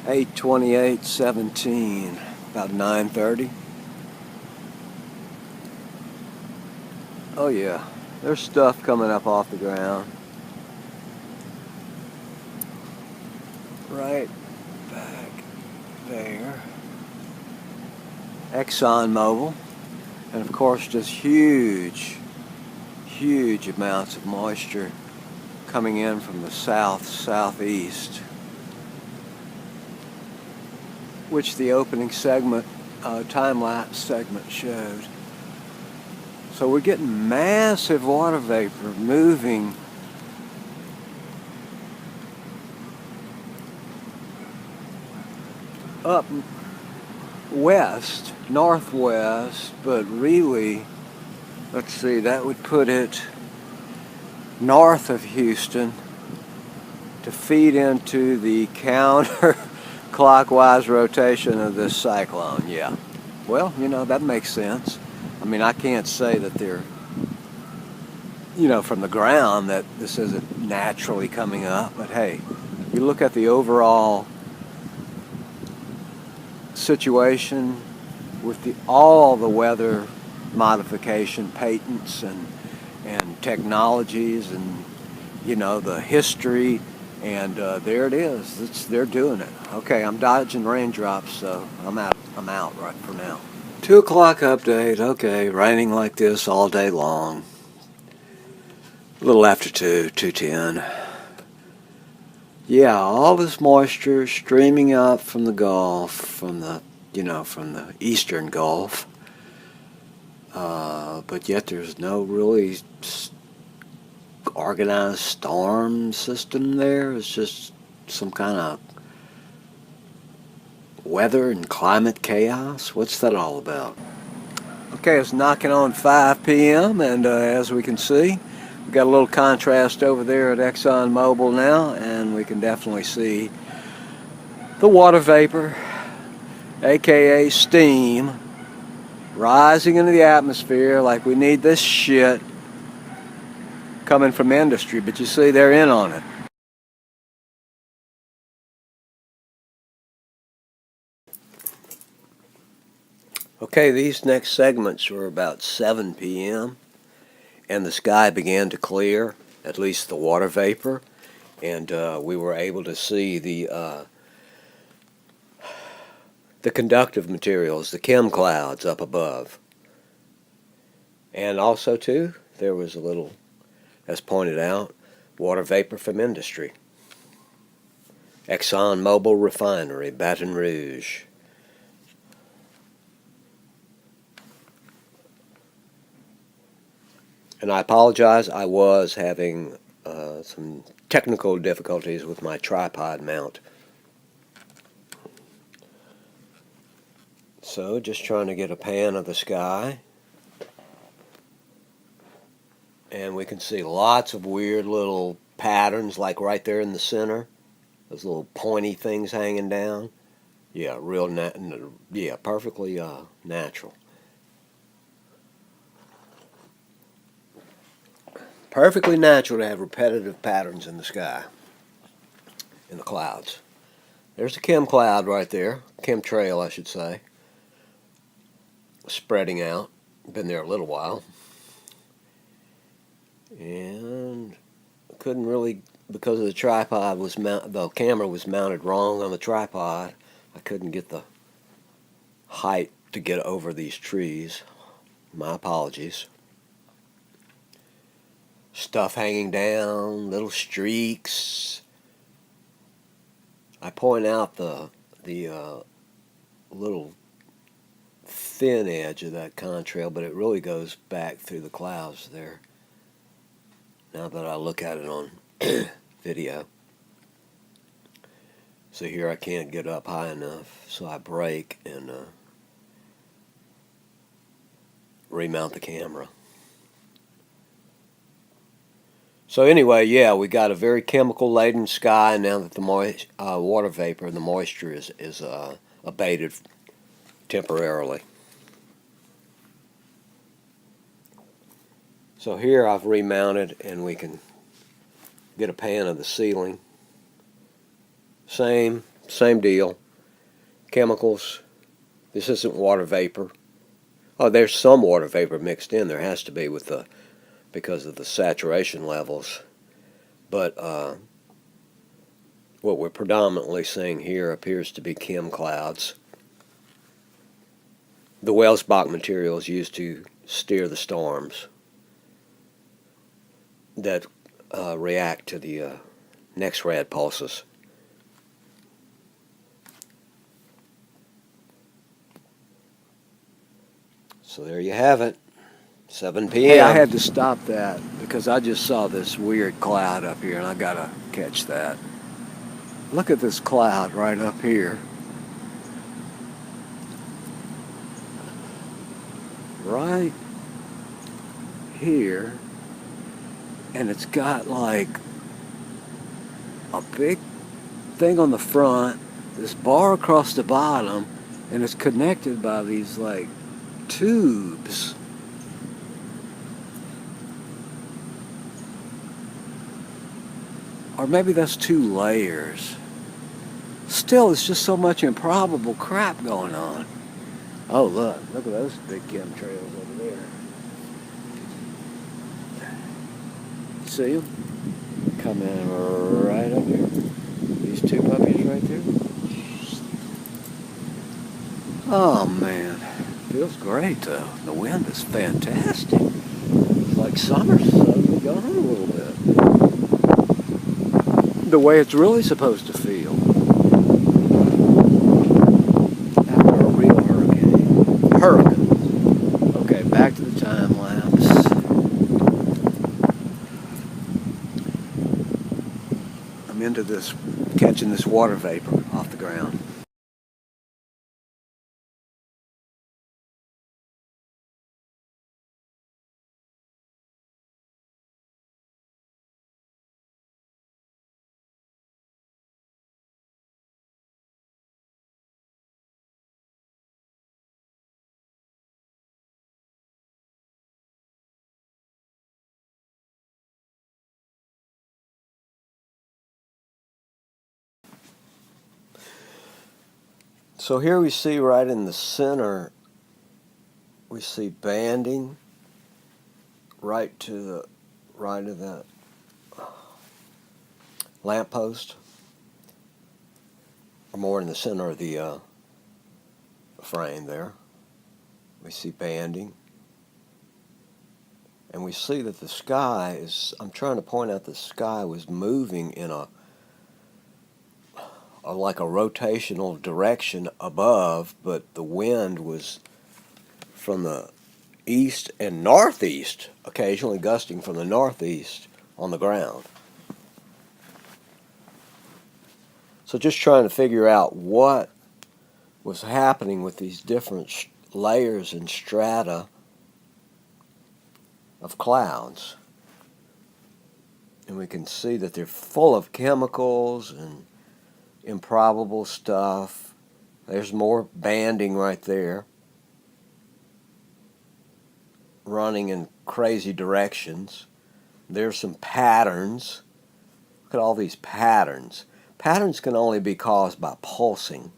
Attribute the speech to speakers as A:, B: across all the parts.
A: 8/28/17, about 9:30. Oh yeah, there's stuff coming up off the ground. Right back there. ExxonMobil, and of course just huge amounts of moisture coming in from the southeast, which the opening segment, time-lapse segment showed. So we're getting massive water vapor moving up west, northwest, but really, let's see, that would put it north of Houston to feed into the counter-clockwise rotation of this cyclone. Yeah. Well, that makes sense. I mean, I can't say that they're, from the ground that this isn't naturally coming up, but hey, you look at the overall situation with all the weather modification patents and technologies and the history, and there it is. They're doing it. Okay, I'm dodging raindrops, so I'm out right for now. 2 o'clock update. Okay, raining like this all day long. A little after 2:10. Yeah, all this moisture streaming up from the Gulf, from the eastern Gulf. But yet there's no really organized storm system there. It's just some kind of weather and climate chaos. What's that all about? Okay, it's knocking on 5 p.m. and as we can see, we've got a little contrast over there at ExxonMobil now, and we can definitely see the water vapor, aka steam, rising into the atmosphere like we need this shit coming from industry, but you see they're in on it. Okay, these next segments were about 7 p.m. and the sky began to clear, at least the water vapor, and we were able to see the conductive materials, the chem clouds up above. And also, too, there was a little, as pointed out, water vapor from industry. ExxonMobil Refinery, Baton Rouge. And I apologize, I was having some technical difficulties with my tripod mount. So, just trying to get a pan of the sky. And we can see lots of weird little patterns, like right there in the center. Those little pointy things hanging down. Yeah, perfectly natural. Perfectly natural to have repetitive patterns in the sky, in the clouds. There's a chem cloud right there, chemtrail I should say, spreading out. Been there a little while. And couldn't really, because of the tripod the camera was mounted wrong on the tripod, I couldn't get the height to get over these trees. My apologies. Stuff hanging down, little streaks. I point out the little thin edge of that contrail, but it really goes back through the clouds there. Now that I look at it on video. So here I can't get up high enough, so I brake and remount the camera. So anyway, yeah, we got a very chemical-laden sky now that the water vapor and the moisture is abated temporarily. So here I've remounted, and we can get a pan of the ceiling. Same same deal. Chemicals. This isn't water vapor. Oh, there's some water vapor mixed in. There has to be because of the saturation levels. But what we're predominantly seeing here appears to be chem clouds. The Welsbach material is used to steer the storms that react to the NEXRAD pulses. So there you have it, 7 p.m. Hey, I had to stop that because I just saw this weird cloud up here and I gotta catch that. Look at this cloud right up here. Right here. And it's got like a big thing on the front, this bar across the bottom, and it's connected by these like tubes. Or maybe that's 2 layers. Still, it's just so much improbable crap going on. Oh, look at those big chemtrails over there. See them? Coming right up here. These 2 puppies right there. Oh, man. Feels great, though. The wind is fantastic. It's like summer's suddenly gone a little bit. The way it's really supposed to feel. After a real hurricane. Okay, back to the time lapse. I'm into this, catching this water vapor off the ground. So here we see right in the center, we see banding right to the right of that lamppost, or more in the center of the frame there. We see banding. And we see that the sky is, I'm trying to point out the sky was moving in like a rotational direction above, but the wind was from the east and northeast, occasionally gusting from the northeast on the ground. So just trying to figure out what was happening with these different layers and strata of clouds. And we can see that they're full of chemicals and improbable stuff. There's more banding right there, running in crazy directions. There's some patterns. Look at all these patterns. Patterns can only be caused by pulsing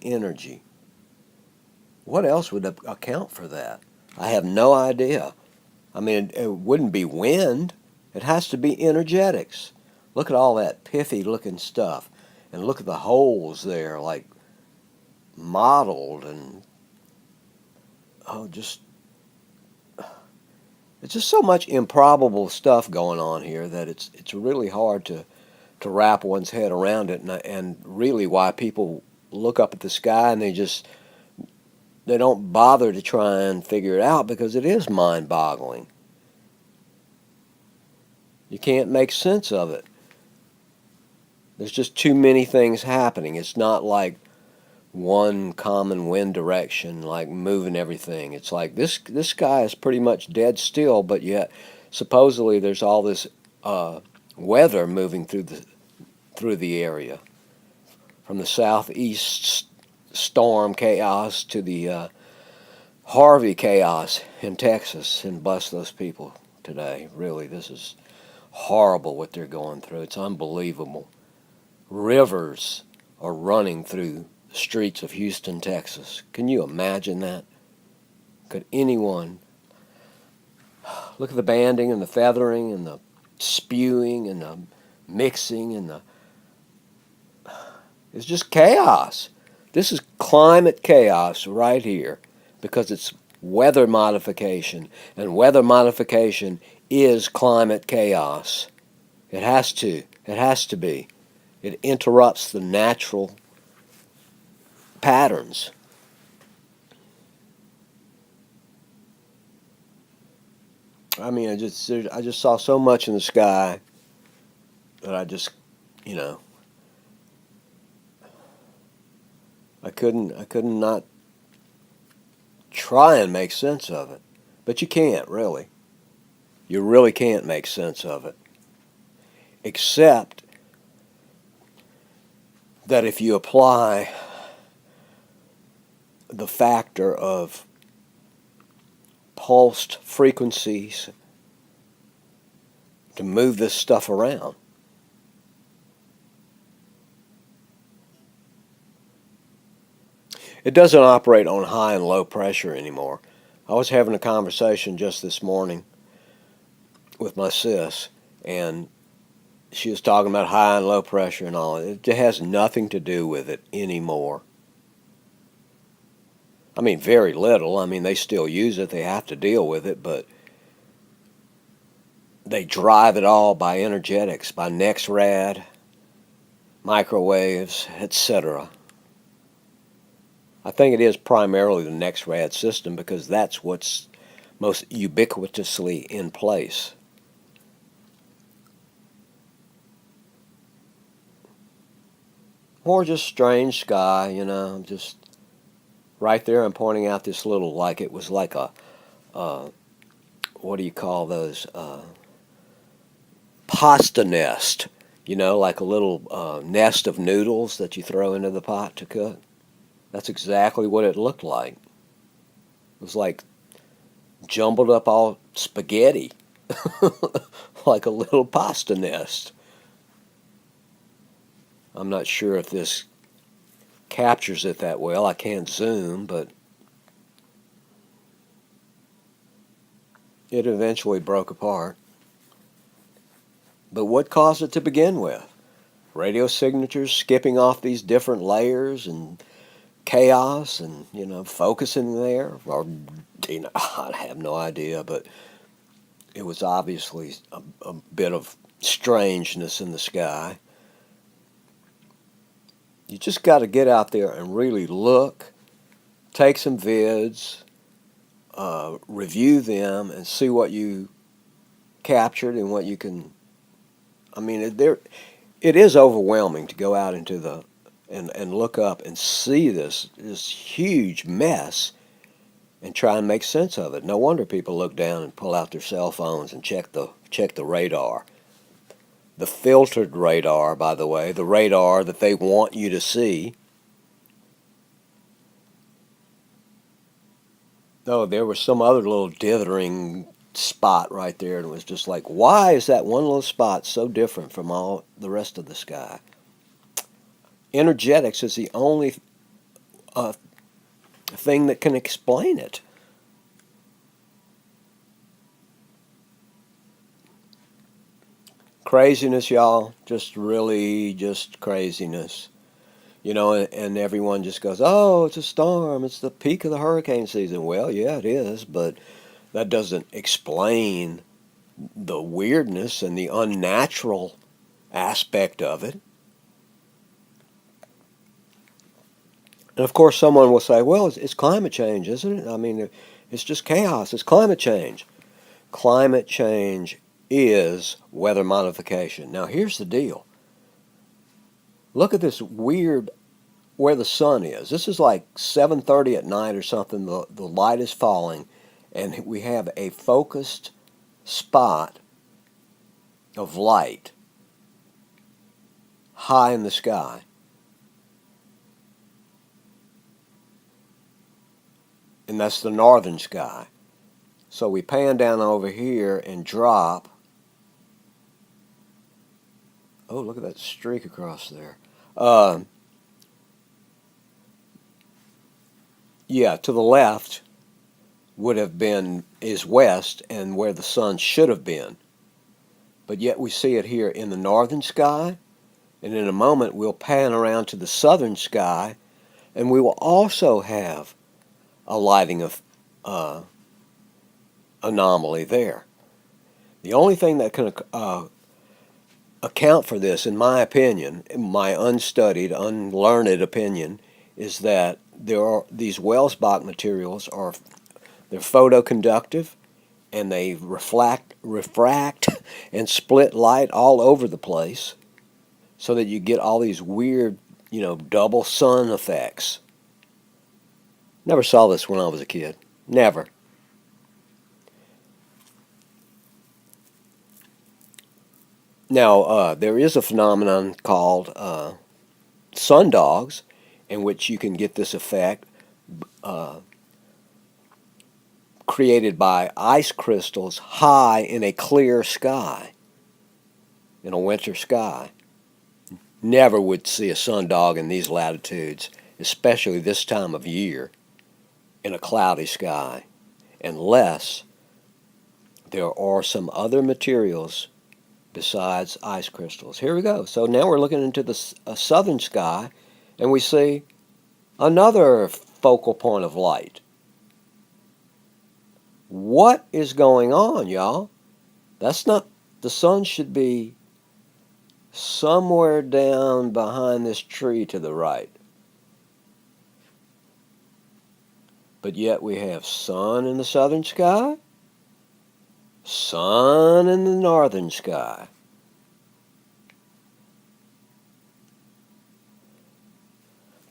A: energy. What else would account for that? I have no idea. I mean, it wouldn't be wind. It has to be energetics. Look at all that pithy looking stuff. And look at the holes there, like modeled, and it's just so much improbable stuff going on here that it's really hard to wrap one's head around it, and really why people look up at the sky and they don't bother to try and figure it out, because it is mind-boggling. You can't make sense of it. There's just too many things happening. It's not like one common wind direction, like moving everything. It's like this sky is pretty much dead still, but yet supposedly there's all this weather moving through the area, from the southeast storm chaos to the Harvey chaos in Texas, and bless those people today. Really, this is horrible what they're going through. It's unbelievable. Rivers are running through the streets of Houston, Texas. Can you imagine that? Could anyone look at the banding and the feathering and the spewing and the mixing and it's just chaos. This is climate chaos right here because it's weather modification, and weather modification is climate chaos. It has to. It has to be. It interrupts the natural patterns. I mean, I just saw so much in the sky that I just, you know, I couldn't not try and make sense of it. But you can't, really. You really can't make sense of it. Except that if you apply the factor of pulsed frequencies to move this stuff around. It doesn't operate on high and low pressure anymore. I was having a conversation just this morning with my sis, and she was talking about high and low pressure and all. It has nothing to do with it anymore. I mean, very little. I mean, they still use it. They have to deal with it, but they drive it all by energetics, by NEXRAD, microwaves, etc. I think it is primarily the NEXRAD system because that's what's most ubiquitously in place. Or just strange sky, you know, just right there I'm pointing out this little, like it was like a, what do you call those, pasta nest, you know, like a little nest of noodles that you throw into the pot to cook. That's exactly what it looked like. It was like jumbled up all spaghetti, like a little pasta nest. I'm not sure if this captures it that well. I can't zoom, but it eventually broke apart. But what caused it to begin with? Radio signatures skipping off these different layers and chaos and, you know, focusing there. Or, you know, I have no idea, but it was obviously a bit of strangeness in the sky. You just got to get out there and really look, take some vids, review them, and see what you captured and what you can. I mean, it is overwhelming to go out into the and look up and see this huge mess and try and make sense of it. No wonder people look down and pull out their cell phones and check the radar. The filtered radar, by the way, the radar that they want you to see. Oh, there was some other little dithering spot right there, and it was just like, why is that one little spot so different from all the rest of the sky? Energetics is the only thing that can explain it. Craziness, y'all. Just really just craziness. You know, and everyone just goes, oh, it's a storm. It's the peak of the hurricane season. Well, yeah, it is, but that doesn't explain the weirdness and the unnatural aspect of it. And of course, someone will say, well, it's climate change, isn't it? I mean, it's just chaos. It's climate change. Climate change is weather modification. Now, here's the deal. Look at this weird where the sun is. This is like 7:30 at night or something. The light is falling, and we have a focused spot of light high in the sky. And that's the northern sky. So we pan down over here and drop Oh, look at that streak across there. Yeah, to the left is west and where the sun should have been. But yet we see it here in the northern sky, and in a moment we'll pan around to the southern sky, and we will also have a lighting of anomaly there. The only thing that can account for this, in my opinion, in my unstudied, unlearned opinion, is that these Welsbach materials they're photoconductive, and they refract and split light all over the place, so that you get all these weird, double sun effects. Never saw this when I was a kid. Never. Now, there is a phenomenon called sundogs, in which you can get this effect created by ice crystals high in a clear sky, in a winter sky. Never would see a sundog in these latitudes, especially this time of year, in a cloudy sky, unless there are some other materials besides ice crystals. Here we go. So now we're looking into the southern sky, and we see another focal point of light. What is going on, y'all? That's not, the sun should be somewhere down behind this tree to the right. But yet we have sun in the southern sky, sun in the northern sky.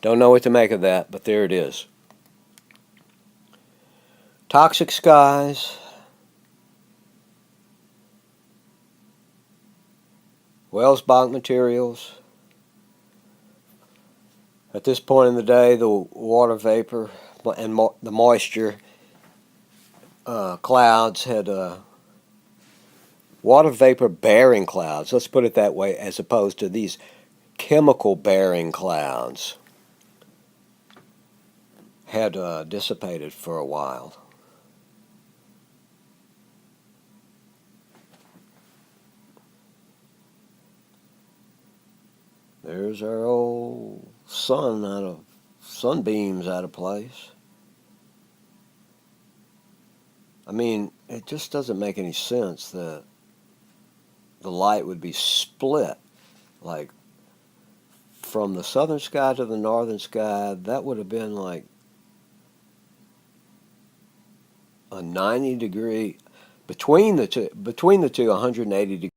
A: Don't know what to make of that, but there it is. Toxic skies, Welsbach materials. At this point in the day, the water vapor and the moisture clouds had water vapor bearing clouds, let's put it that way, as opposed to these chemical bearing clouds, had dissipated for a while. There's our old sunbeams out of place. I mean, it just doesn't make any sense that the light would be split, like from the southern sky to the northern sky. That would have been like a 90 degree, between the two 180 degrees.